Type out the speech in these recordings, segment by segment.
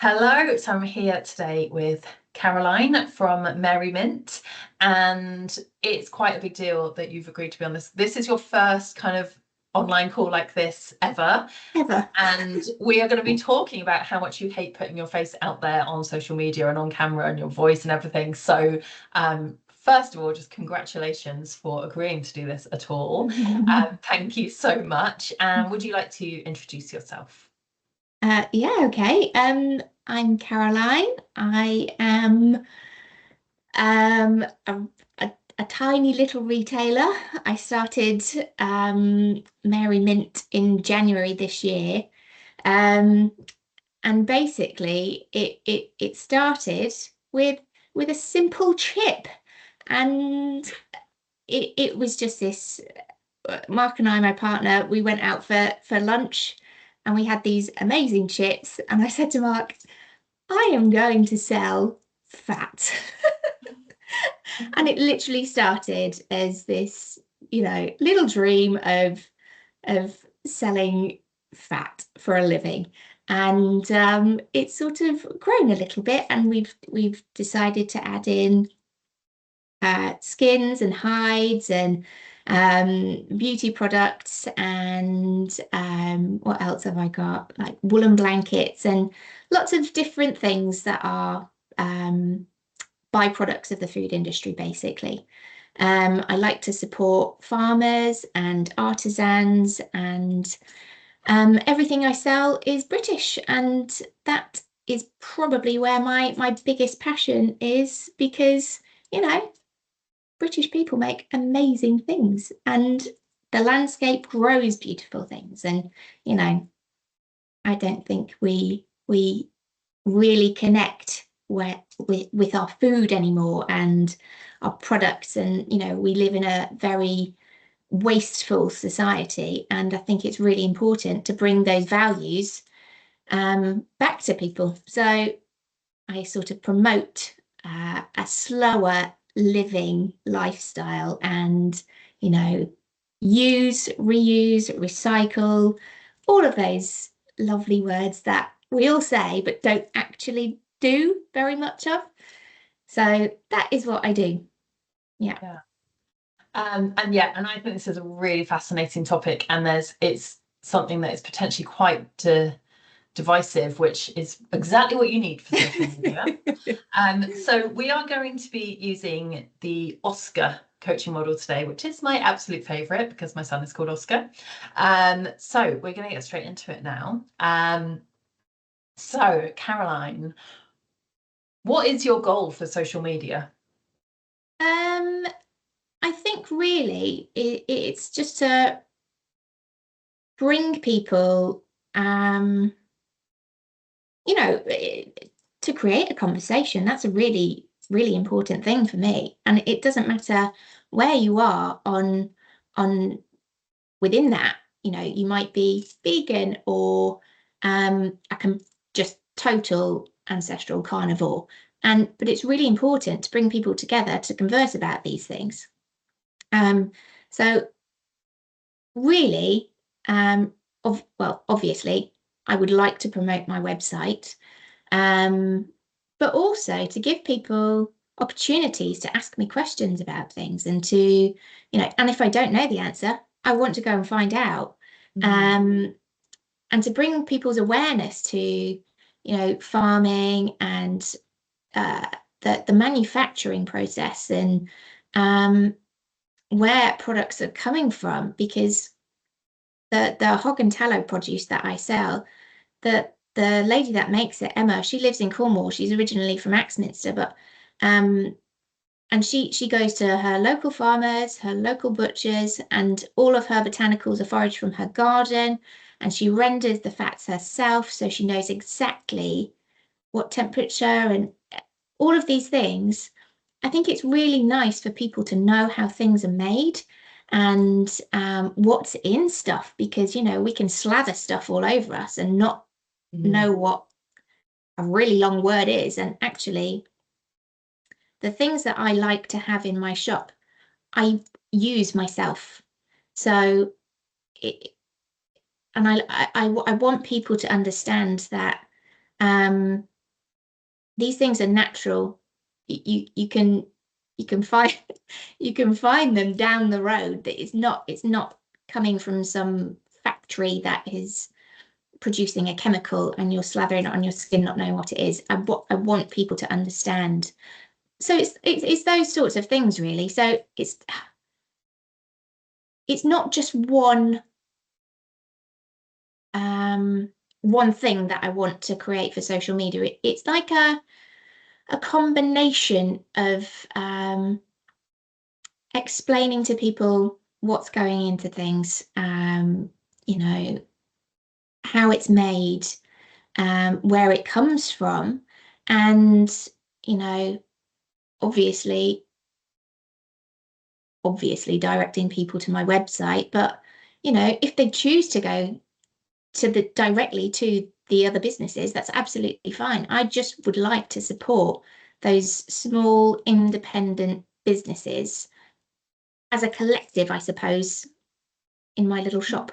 Hello, so I'm here today with Caroline from Mary Mint, and it's quite a big deal that you've agreed to be on this. This is your first kind of online call like this ever, Ever. and we are going to be talking about how much you hate putting your face out there on social media and on camera and your voice and everything. So, first of all, just congratulations for agreeing to do this at all. Thank you so much. And would you like to introduce yourself? Yeah, okay. I'm Caroline. I am a, a tiny little retailer. I started Mary Mint in January this year. Um, and basically it started with with a simple chip. And it was just this. Mark and I, my partner, we went out for lunch and we had these amazing chips. And I said to Mark, I am going to sell fat. And it literally started as this, little dream of selling fat for a living. And it's sort of grown a little bit, and we've decided to add in skins and hides and beauty products and what else have I got? Like woolen blankets and lots of different things that are byproducts of the food industry, basically. I like to support farmers and artisans, and everything I sell is British, and that is probably where my biggest passion is because, you know, British people make amazing things, and the landscape grows beautiful things. And you know, I don't think we really connect with our food anymore and our products. And we live in a very wasteful society, and I think it's really important to bring those values back to people. So I sort of promote a slower living lifestyle, and you know, use, reuse, recycle, all of those lovely words that we all say but don't actually do very much of. So that is what I do. Yeah. Yeah. And yeah, and I think this is a really fascinating topic, and it's something that is potentially quite divisive, which is exactly what you need for social media. So we are going to be using the Oscar coaching model today, which is my absolute favorite because my son is called Oscar. So we're going to get straight into it now. So Caroline, what is your goal for social media? Um, I think really it's just to bring people, you know, to create a conversation. That's a really, really important thing for me. And it doesn't matter where you are on within that. You might be vegan or I can just total ancestral carnivore. But it's really important to bring people together to converse about these things. So really, obviously, I would like to promote my website, um, but also to give people opportunities to ask me questions about things and and if I don't know the answer, I want to go and find out. And to bring people's awareness to, farming and the manufacturing process and where products are coming from, because the hog and tallow produce that I sell, the lady that makes it, Emma, she lives in Cornwall. She's originally from Axminster, but and she goes to her local farmers, her local butchers, and all of her botanicals are foraged from her garden, and she renders the fats herself, so she knows exactly what temperature and all of these things. I think it's really nice for people to know how things are made and what's in stuff, because we can slather stuff all over us and not know what a really long word is. And actually, the things that I like to have in my shop, I use myself. So, it, and I want people to understand that These things are natural. You can find you can find them down the road. That it's not coming from some factory that is producing a chemical and you're slathering it on your skin not knowing what it is. I want people to understand. So it's those sorts of things really. So it's not just one thing that I want to create for social media. It's like a combination of explaining to people what's going into things, you know, how it's made, where it comes from, and, you know, obviously directing people to my website. But, you know, if they choose to go to directly to the other businesses, that's absolutely fine. I just would like to support those small independent businesses as a collective, I suppose, in my little shop.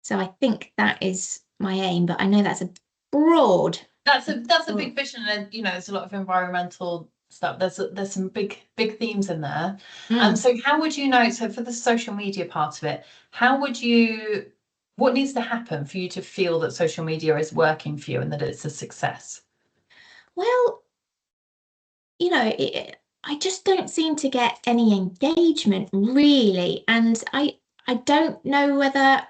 So I think that is my aim, but I know that's a broad. That's a big vision, and you know, there's a lot of environmental stuff. There's some big themes in there. So how would you know? So for the social media part of it, what needs to happen for you to feel that social media is working for you and that it's a success? Well, you know, I just don't seem to get any engagement really, and I don't know whether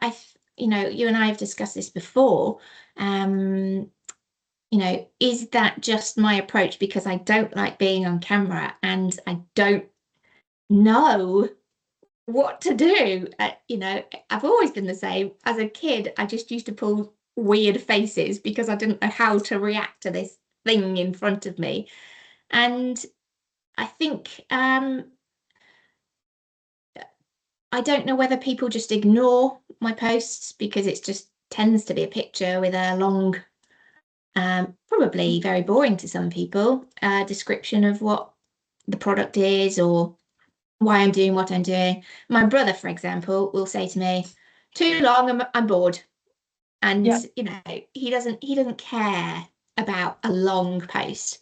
you know, you and I have discussed this before. You know, is that just my approach because I don't like being on camera and I don't know what to do? You know, I've always been the same. As a kid, I just used to pull weird faces because I didn't know how to react to this thing in front of me. And I think I don't know whether people just ignore my posts because it just tends to be a picture with a long, probably very boring to some people, description of what the product is or why I'm doing what I'm doing. My brother, for example, will say to me, "Too long, I'm bored." And Yeah. you know, he doesn't care about a long post.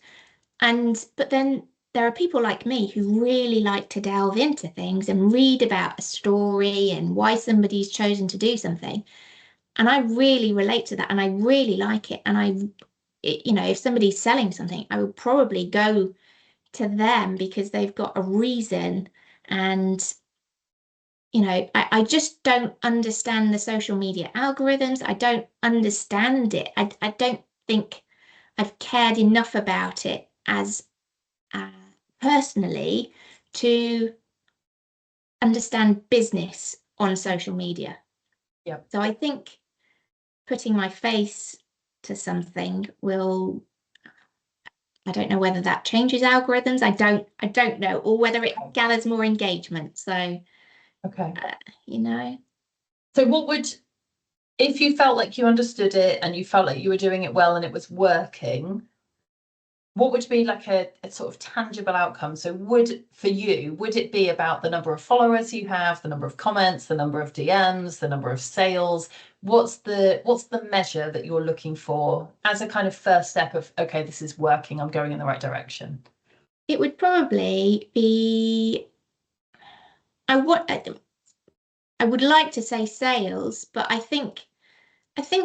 But then there are people like me who really like to delve into things and read about a story and why somebody's chosen to do something. And I really relate to that and I really like it. And you know, if somebody's selling something, I would probably go to them because they've got a reason. And, you know, I just don't understand the social media algorithms. I don't understand it. I don't think I've cared enough about it as uh, personally to understand business on social media. Yeah. So I think putting my face to something will, I don't know whether that changes algorithms. I don't know, or whether it gathers more engagement. So, Okay. you know. So if you felt like you understood it and you felt like you were doing it well and it was working, what would be like a sort of tangible outcome? So would it be about the number of followers you have, the number of comments, the number of DMs, the number of sales? What's the measure that you're looking for as a kind of first step of, okay, this is working, I'm going in the right direction? It would probably be, I would like to say sales, but I think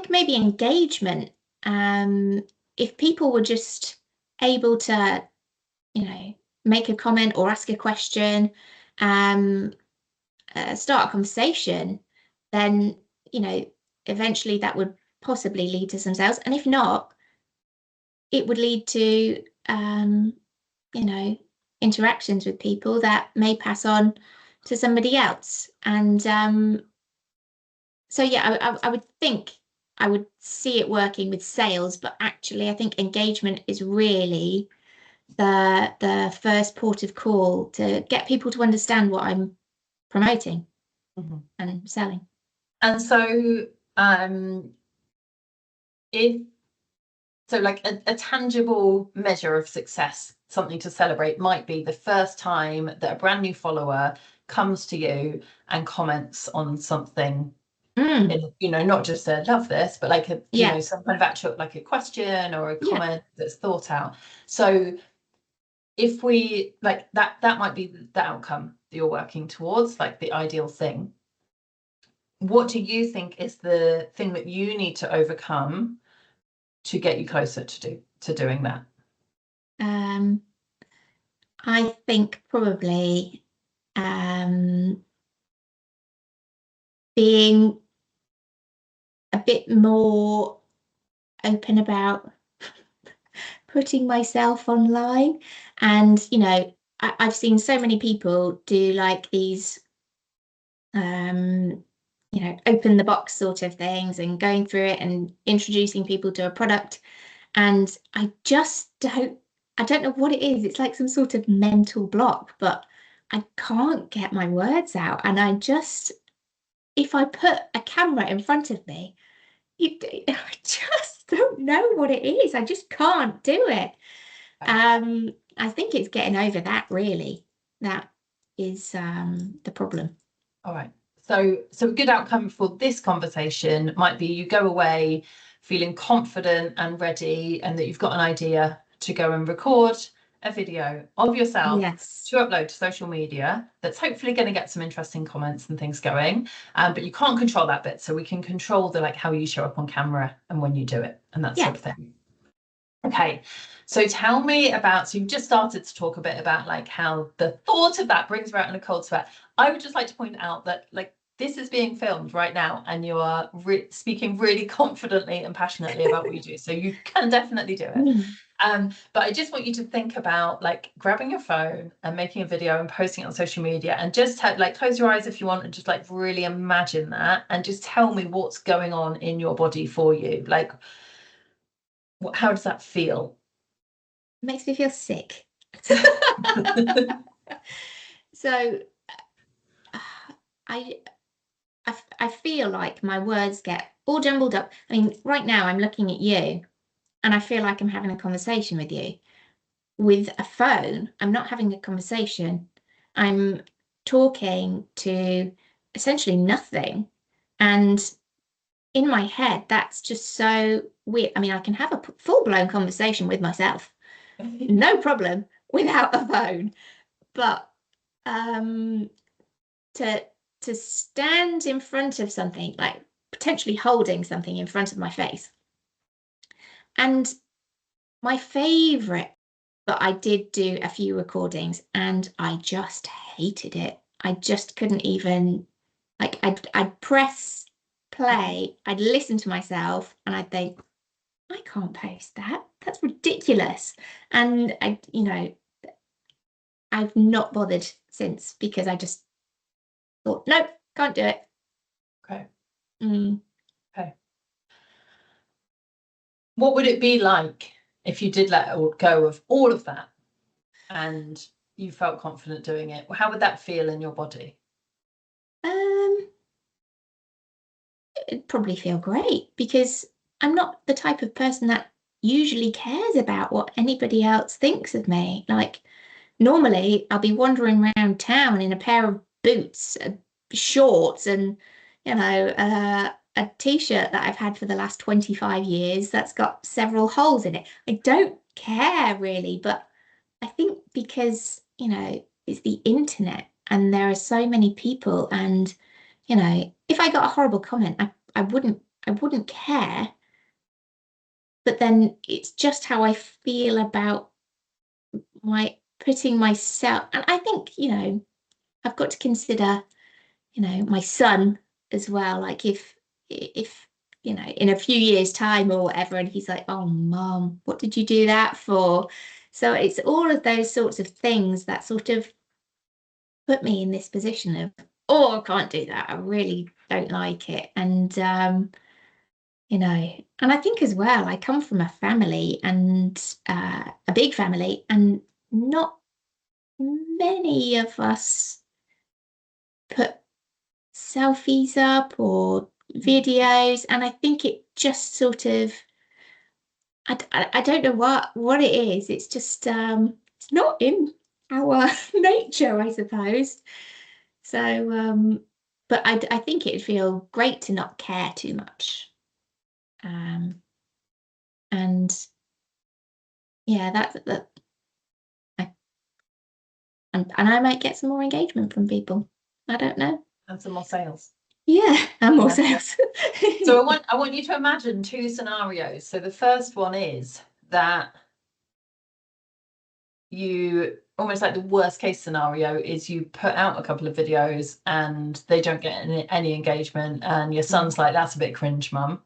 maybe engagement. If people were just able to, you know, make a comment or ask a question, um, start a conversation, then, you know, eventually that would possibly lead to some sales. And if not, it would lead to, you know, interactions with people that may pass on to somebody else. And so, yeah, I would think I would see it working with sales, but actually, I think engagement is really the first port of call to get people to understand what I'm promoting and selling. And so, if so, like a tangible measure of success, something to celebrate might be the first time that a brand new follower comes to you and comments on something Mm. in, not just a love this, but like Yeah. some kind of actual, like a question or a Yeah. comment that's thought out. So if we like that might be the outcome that you're working towards, like the ideal thing. What do you think is the thing that you need to overcome to get you closer to doing that? I think probably being a bit more open about putting myself online. And, I've seen so many people do like these, open the box sort of things and going through it and introducing people to a product. And I don't know what it is. It's like some sort of mental block, but I can't get my words out. And if I put a camera in front of me, I just don't know what it is. I just can't do it. I think it's getting over that, really. That is the problem. All right. So a good outcome for this conversation might be you go away feeling confident and ready, and that you've got an idea to go and record a video of yourself Yes. to upload to social media that's hopefully going to get some interesting comments and things going. But you can't control that bit. So we can control the like how you show up on camera and when you do it and that Yeah. sort of thing. Okay, so tell me about, so you just started to talk a bit about like how the thought of that brings you out in a cold sweat. I would just like to point out that like this is being filmed right now and you are speaking really confidently and passionately about what you do. So you can definitely do it. Mm. But I just want you to think about like grabbing your phone and making a video and posting it on social media, and just like close your eyes if you want and just like really imagine that and just tell me what's going on in your body for you. Like, how does that feel? Makes me feel sick. So I, I feel like my words get all jumbled up. I mean, right now I'm looking at you and I feel like I'm having a conversation with you. With a phone, I'm not having a conversation. I'm talking to essentially nothing. And in my head, that's just so weird. I mean, I can have a full-blown conversation with myself, no problem, without a phone. But um, to to stand in front of something, like potentially holding something in front of my face. And my favorite, but I did do a few recordings and I just hated it. I just couldn't even, like, I'd press play, I'd listen to myself and I'd think, I can't post that. That's ridiculous. And I've not bothered since because I just thought, nope, can't do it. Okay. Mm. Okay. What would it be like if you did let go of all of that and you felt confident doing it? How would that feel in your body? It'd probably feel great because I'm not the type of person that usually cares about what anybody else thinks of me. Like, normally I'll be wandering around town in a pair of boots, shorts, and a t-shirt that I've had for the last 25 years that's got several holes in it. I don't care really, but I think because, it's the internet and there are so many people, and if I got a horrible comment, I wouldn't care. But then it's just how I feel about my putting myself, and I think, I've got to consider, my son as well. Like if in a few years' time or whatever, and he's like, "Oh, Mom, what did you do that for?" So it's all of those sorts of things that sort of put me in this position of, oh, I can't do that. I really don't like it. And I think as well, I come from a family and a big family, and not many of us put selfies up or videos. And I think it just sort of, I don't know what it is. It's just, it's not in our nature, I suppose. So, but I think it'd feel great to not care too much. And yeah, that I, and I might get some more engagement from people. I don't know. And some more sales. Yeah, and more Yeah. sales. So I want you to imagine two scenarios. So the first one is that you almost like the worst case scenario is you put out a couple of videos and they don't get any engagement, and your son's like, that's a bit cringe, mum.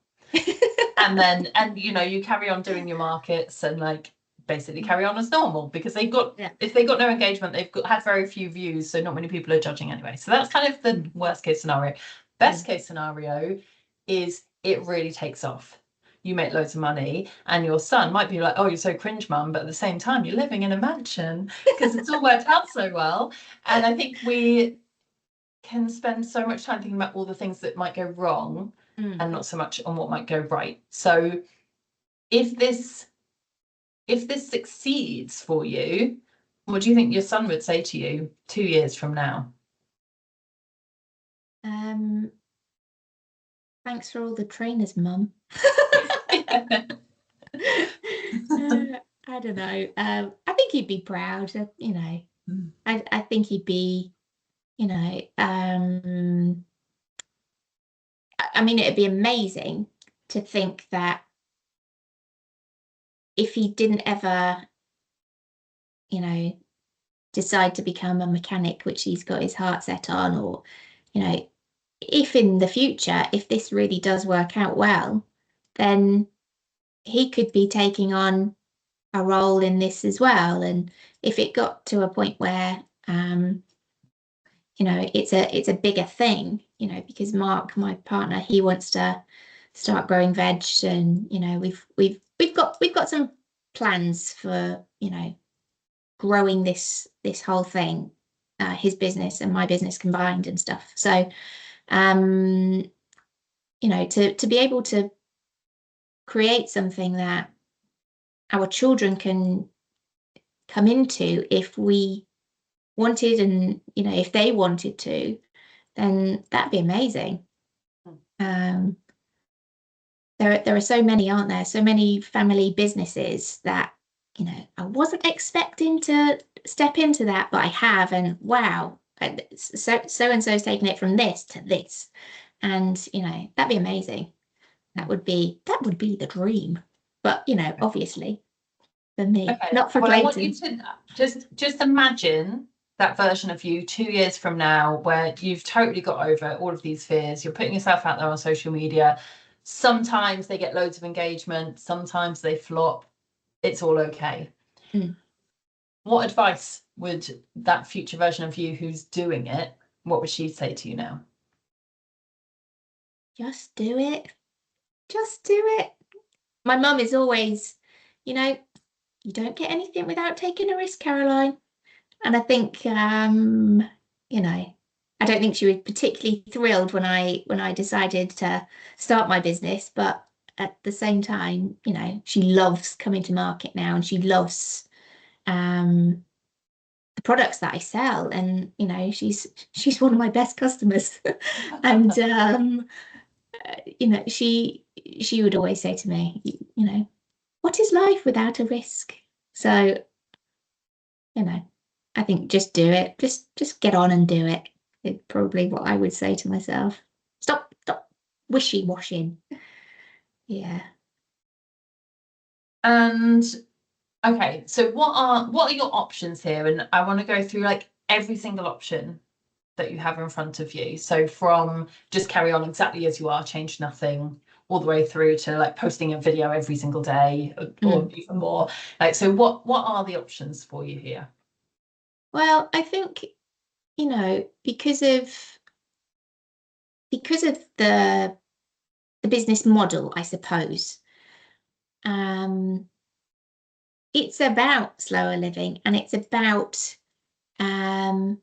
and you carry on doing your markets and like basically carry on as normal, because if they got no engagement, had very few views, so not many people are judging anyway. So that's kind of the worst case scenario. Best case scenario is it really takes off. You make loads of money and your son might be like, oh, you're so cringe, mum, but at the same time you're living in a mansion because it's all worked out so well. And I think we can spend so much time thinking about all the things that might go wrong and not so much on what might go right. So if this succeeds for you, what do you think your son would say to you 2 years from now? Thanks for all the trainers, mum. I don't know. I think he'd be proud. I think he'd be, I mean, it'd be amazing to think that if he didn't ever, decide to become a mechanic, which he's got his heart set on, or, if in the future, if this really does work out well, then he could be taking on a role in this as well. And if it got to a point where, it's a bigger thing, because Mark, my partner, he wants to start growing veg, and we've got some plans for growing this whole thing, his business and my business combined and stuff. So to be able to create something that our children can come into if we wanted, and if they wanted to, then that'd be amazing. There are so many, aren't there? So many family businesses that I wasn't expecting to step into that, but I have, and wow, so and so's taken it from this to this, and that'd be amazing. That would be the dream. But obviously for me, not for Clayton. I want you to just imagine that version of you 2 years from now, where you've totally got over all of these fears. You're putting yourself out there on social media. Sometimes they get loads of engagement, sometimes they flop. It's all okay. What advice would that future version of you who's doing it, what would she say to you now? Just do it. Just do it. My mum is always, you don't get anything without taking a risk, Caroline. And I think, I don't think she was particularly thrilled when I decided to start my business, but at the same time, she loves coming to market now, and she loves the products that I sell, and she's one of my best customers. And she would always say to me, what is life without a risk? So, I think just do it. Just get on and do it. It's probably what I would say to myself. Stop wishy-washing. Yeah. And okay, so what are your options here? And I want to go through like every single option that you have in front of you. So from just carry on exactly as you are, change nothing, all the way through to like posting a video every single day, or even more. Like, so what are the options for you here? Well, I think, because of the business model, I suppose, it's about slower living, and it's about and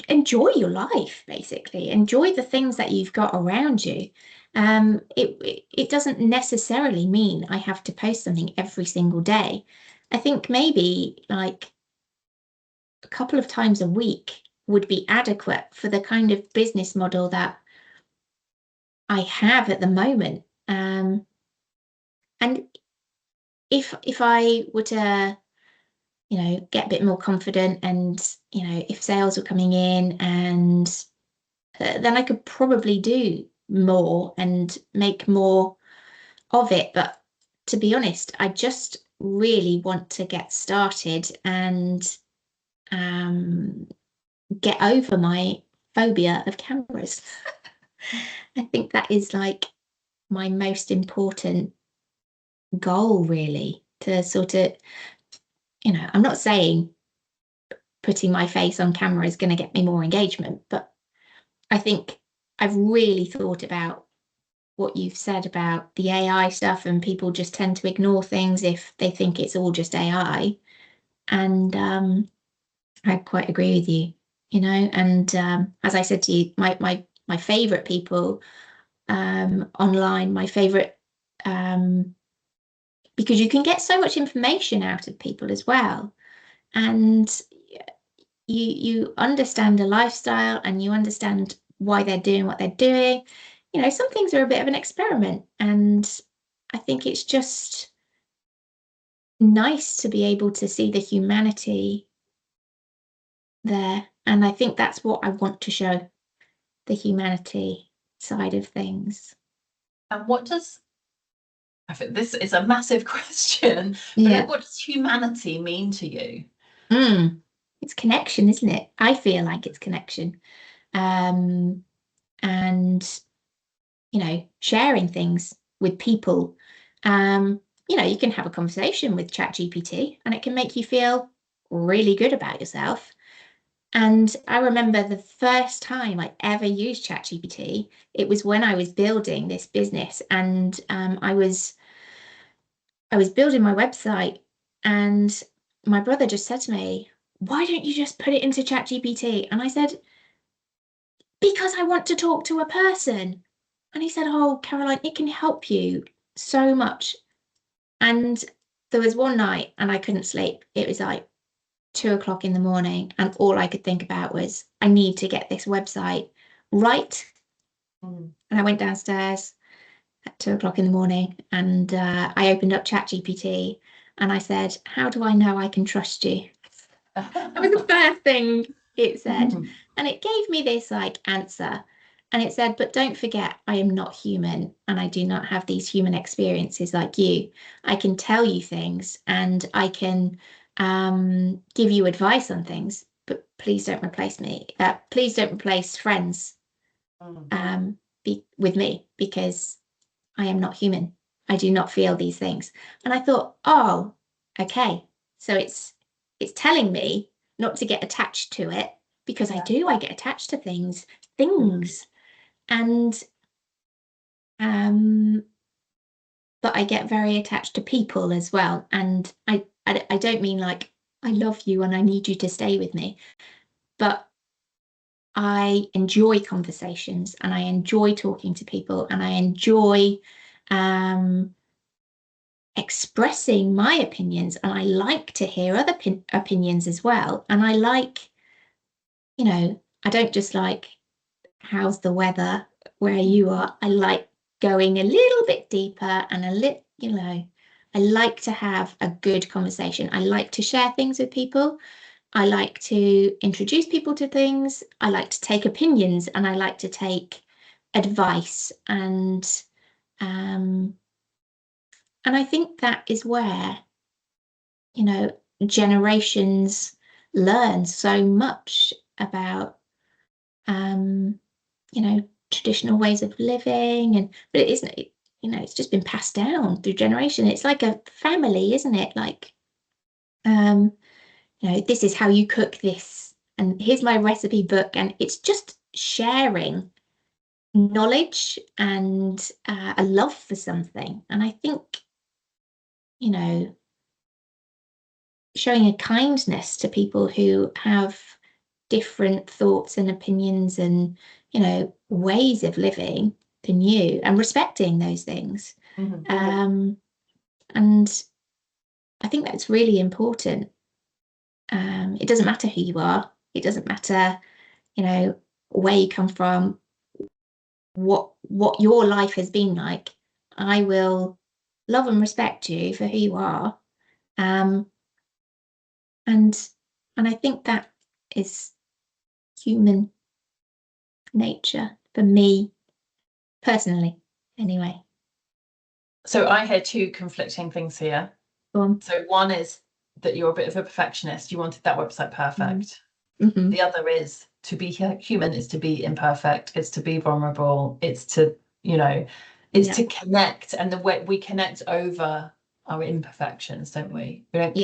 enjoy your life, basically. Enjoy the things that you've got around you. It doesn't necessarily mean I have to post something every single day. I think maybe like a couple of times a week would be adequate for the kind of business model that I have at the moment. And if I were to, get a bit more confident, and if sales were coming in, and then I could probably do more and make more of it. But to be honest, I just really want to get started and get over my phobia of cameras. I think that is like my most important goal, really, to sort of, I'm not saying putting my face on camera is going to get me more engagement, but I think I've really thought about what you've said about the AI stuff, and people just tend to ignore things if they think it's all just AI. And I quite agree with you, and as I said to you, my favorite people online, my favorite, because you can get so much information out of people as well, and you understand the lifestyle, and you understand why they're doing what they're doing. Some things are a bit of an experiment, and I think it's just nice to be able to see the humanity there. And I think that's what I want to show, the humanity side of things. And what does, I think this is a massive question, but Yeah. what does humanity mean to you? It's connection, isn't it? I feel like it's connection. And sharing things with people. You can have a conversation with ChatGPT and it can make you feel really good about yourself. And I remember the first time I ever used ChatGPT, it was when I was building this business, and I was building my website, and my brother just said to me, "Why don't you just put it into ChatGPT?" And I said, "Because I want to talk to a person." And he said, "Oh, Caroline, it can help you so much." And there was one night and I couldn't sleep. It was like 2 o'clock in the morning, and all I could think about was, I need to get this website right. And I went downstairs at 2 o'clock in the morning, and I opened up ChatGPT and I said, "How do I know I can trust you?" That was the first thing it said. And it gave me this answer. And it said, "But don't forget, I am not human, and I do not have these human experiences like you. I can tell you things, and I can give you advice on things, but please don't replace me. Please don't replace friends with me, because I am not human. I do not feel these things." And I thought, oh, okay. So it's telling me not to get attached to it, because I get attached to things. And but I get very attached to people as well. And I don't mean like I love you and I need you to stay with me, but I enjoy conversations, and I enjoy talking to people, and I enjoy expressing my opinions, and I like to hear other opinions as well. And I like, I don't just like, how's the weather where you are. I like going a little bit deeper, and I like to have a good conversation. I like to share things with people. I like to introduce people to things. I like to take opinions, and I like to take advice. And I think that is where, generations learn so much about, traditional ways of living. But it isn't, it's just been passed down through generation. It's like a family, isn't it? Like, this is how you cook this, and here's my recipe book. And it's just sharing knowledge and a love for something. And I think, showing a kindness to people who have different thoughts and opinions and, ways of living than you, and respecting those things. And I think that's really important. It doesn't matter who you are. It doesn't matter you know, where you come from, what your life has been like. I will love and respect you for who you are. And I think that is human nature for me personally, anyway. So I hear two conflicting things here. Go on. So one is that you're a bit of a perfectionist. You wanted that website perfect. Mm-hmm. The other is to be human is to be imperfect. It's to be vulnerable. It's to, it's to connect. And the way we connect over our imperfections, don't we? We don't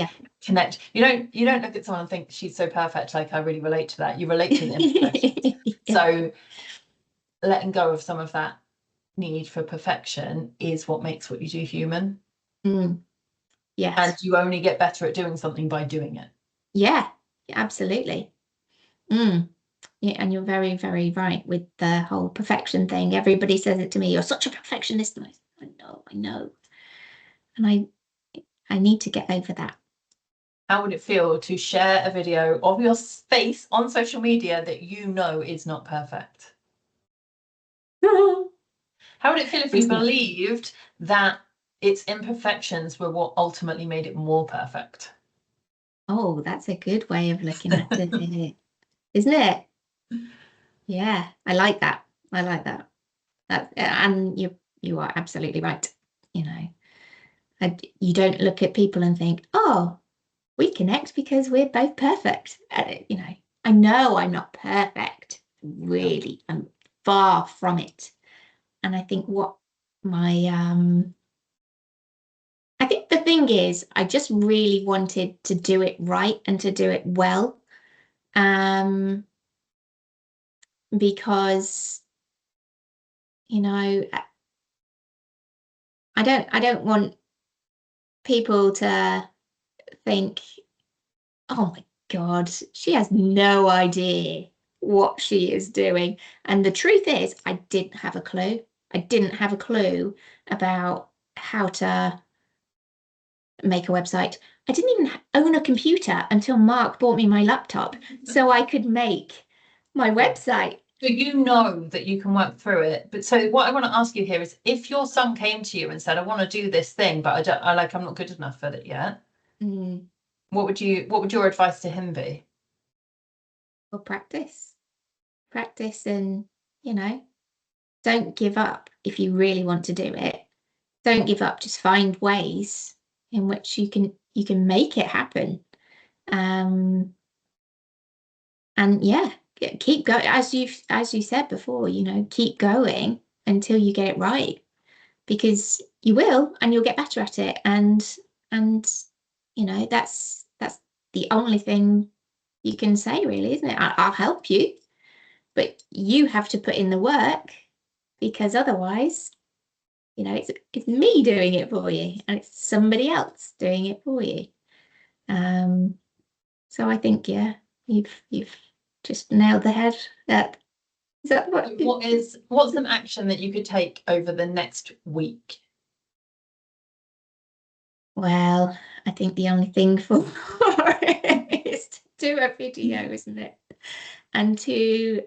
connect. You don't look at someone and think she's so perfect. Like, I really relate to that. You relate to the imperfections. So letting go of some of that need for perfection is what makes what you do human. Yes. And you only get better at doing something by doing it. Yeah, absolutely. Yeah, and you're very, very right with the whole perfection thing. Everybody says it to me, you're such a perfectionist. And I know. And I need to get over that. How would it feel to share a video of your face on social media that you know is not perfect? How would it feel if you believed that its imperfections were what ultimately made it more perfect? Oh, that's a good way of looking at it, isn't it? Yeah, I like that. I like that. And you are absolutely right. You don't look at people and think, oh, we connect because we're both perfect. I know I'm not perfect. Really, I'm far from it. And I think I think the thing is, I just really wanted to do it right and to do it well. Because, I don't want people to think, oh my God, she has no idea what she is doing. And the truth is, I didn't have a clue. I didn't have a clue about how to make a website. I didn't even own a computer until Mark bought me my laptop so I could make my website. So you know that you can work through it. But so what I want to ask you here is, if your son came to you and said, I want to do this thing, but I'm not good enough at it yet. What would your advice to him be? Well, practice and, don't give up if you really want to do it. Don't give up, just find ways in which you can make it happen. And yeah, keep going, as you said before, keep going until you get it right, because you will, and you'll get better at it. And that's the only thing you can say, really, isn't it? I'll help you, but you have to put in the work, because otherwise, it's me doing it for you, and it's somebody else doing it for you. So I think, yeah, you've just nailed the head. Is that what's an action that you could take over the next week? Well, I think the only thing for is to do a video, isn't it? And to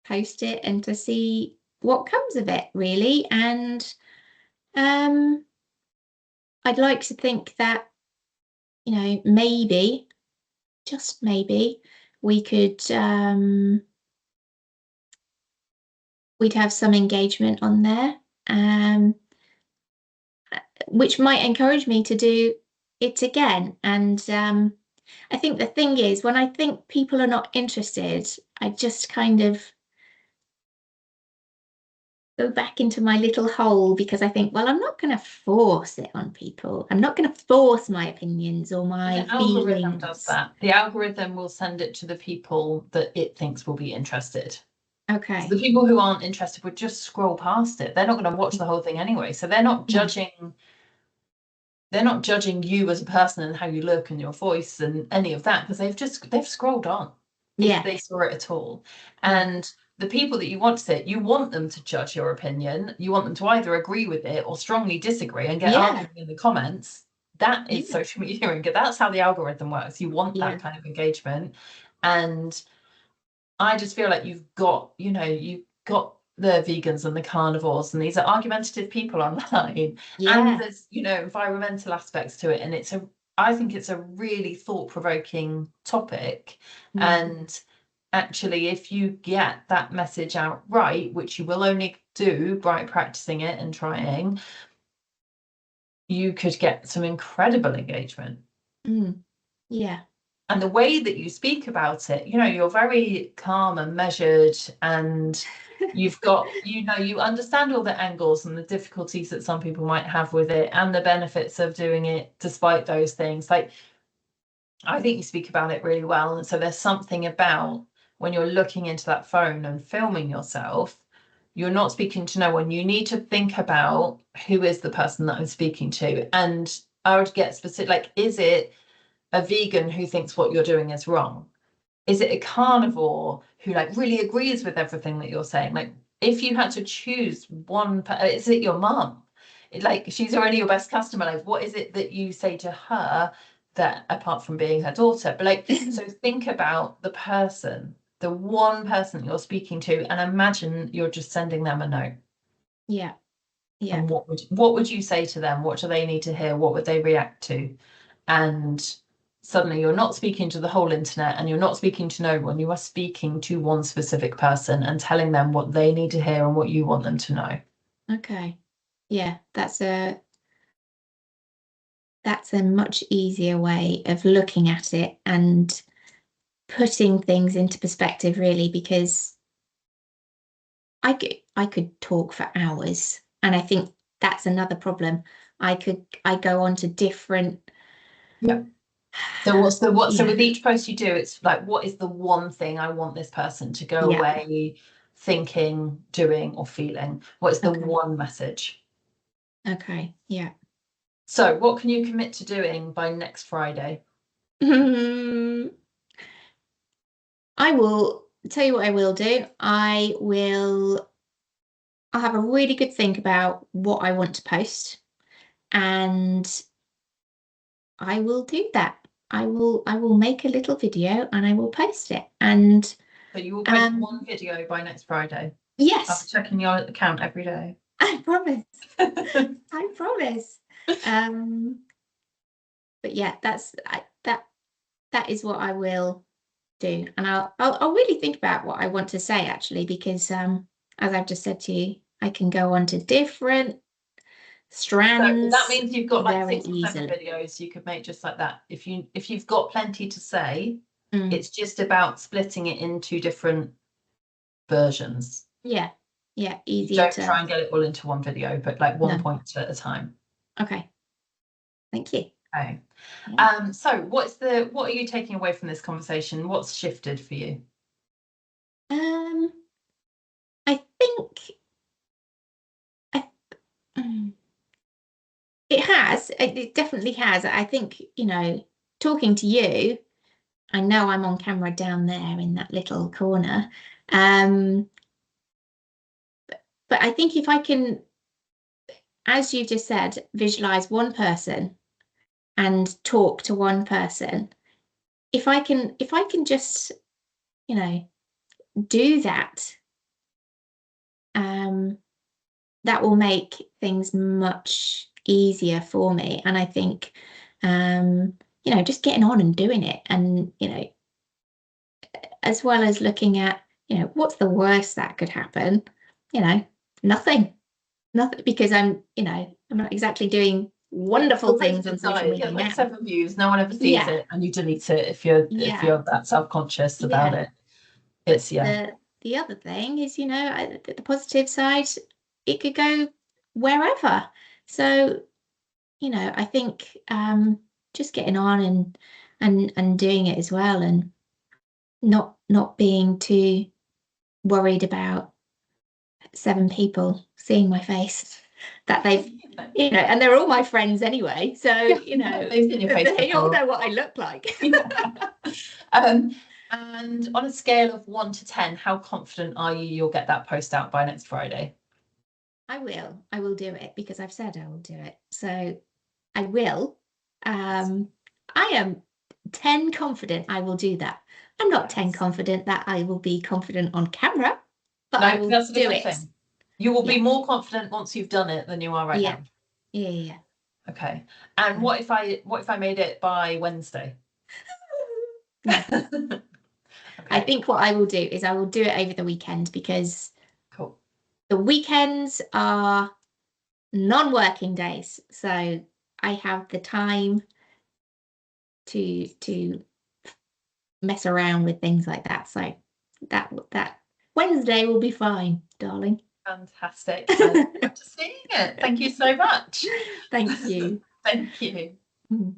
post it and to see what comes of it, really. And I'd like to think that, maybe, just maybe, we could we'd have some engagement on there, which might encourage me to do it again. And I think the thing is, when I think people are not interested, I just kind of go back into my little hole, because I think, well, I'm not going to force it on people. I'm not going to force my opinions or my feelings. The algorithm does that. The algorithm will send it to the people that it thinks will be interested. Okay. So the people who aren't interested would just scroll past it. They're not going to watch the whole thing anyway. So they're not judging. They're not judging you as a person and how you look and your voice and any of that, because they've scrolled on. If they saw it at all. And the people that you want to sit, you want them to judge your opinion. You want them to either agree with it or strongly disagree and get arguing in the comments. That is social media. That's how the algorithm works. You want that kind of engagement. And I just feel like you've got the vegans and the carnivores, and these are argumentative people online, and Yeah. there's environmental aspects to it, and I think it's a really thought-provoking topic. Mm. And actually, if you get that message out right, which you will only do by practicing it and trying, you could get some incredible engagement. Mm. Yeah. And the way that you speak about it, you're very calm and measured, and you've got, you understand all the angles and the difficulties that some people might have with it and the benefits of doing it despite those things. Like, I think you speak about it really well. And so there's something about when you're looking into that phone and filming yourself, you're not speaking to no one. You need to think about who is the person that I'm speaking to. And I would get specific, like, is it a vegan who thinks what you're doing is wrong? Is it a carnivore who like really agrees with everything that you're saying? Like, if you had to choose one, is it your mum? Like, she's already your best customer. Like, what is it that you say to her that, apart from being her daughter, but like, so think about the person, the one person that you're speaking to, and imagine you're just sending them a note. Yeah. Yeah. And what would you say to them? What do they need to hear? What would they react to? And suddenly you're not speaking to the whole internet, and you're not speaking to no one. You are speaking to one specific person and telling them what they need to hear and what you want them to know. Okay. Yeah, that's a much easier way of looking at it and putting things into perspective, really, because I could talk for hours, and I think that's another problem. I go on to different. Yeah. So so Yeah. with each post you do, it's like, what is the one thing I want this person to go Yeah. away thinking, doing, or feeling? What is the Okay. one message? Okay. Yeah. So what can you commit to doing by next Friday? I will tell you what I will do. I'll have a really good think about what I want to post, and I will do that. I will make a little video and I will post it. And So you will post one video by next Friday. I'll be yes, checking your account every day. I promise. I promise. But yeah, that is what I will do, and I'll really think about what I want to say, actually, because as I've just said to you, I can go on to different So that strands means you've got like very 6 or 7 easily. videos you could make just like that. If you've got plenty to say, Mm, it's just about splitting it into different versions. yeah, yeah, You easier don't to. try and get it all into one video, but like one No. point at a time. Okay, thank you. Okay. Yeah. So what are you taking away from this conversation? What's shifted for you? Um, I think I, mm, it has. It definitely has. I think, talking to you, I know I'm on camera down there in that little corner. Um, but I think if I can, as you just said, visualize one person and talk to one person, if I can just, you know, do that, um, that will make things much easier for me. And I think, just getting on and doing it, and, as well as looking at, what's the worst that could happen? Nothing, nothing, because I'm not exactly doing wonderful things on social You media get like now. 7 views, no one ever sees Yeah, it, and you delete it if yeah, you're that self-conscious about yeah. it. But It's yeah. the other thing is, the positive side, it could go wherever. So, I think just getting on and doing it as well, and not being too worried about 7 people seeing my face that they've, and they're all my friends anyway. So, They've seen your face they all before. know what I look like. And on a scale of 1 to 10, how confident are you you'll get that post out by next Friday? I will do it, because I've said I will do it. So I will. I am 10 confident I will do that. I'm not 10 confident that I will be confident on camera, but I will that's a do different it. thing. You will be Yeah. more confident once you've done it than you are right Yeah. now. Yeah. Okay. And what if I made it by Wednesday? No. I Okay, think what I will do is I will do it over the weekend, because cool. the weekends are non-working days, so I have the time to mess around with things like that. So that Wednesday will be fine, darling. Fantastic. I look forward to seeing it. Thank you so much. Thank you. Thank you. Mm.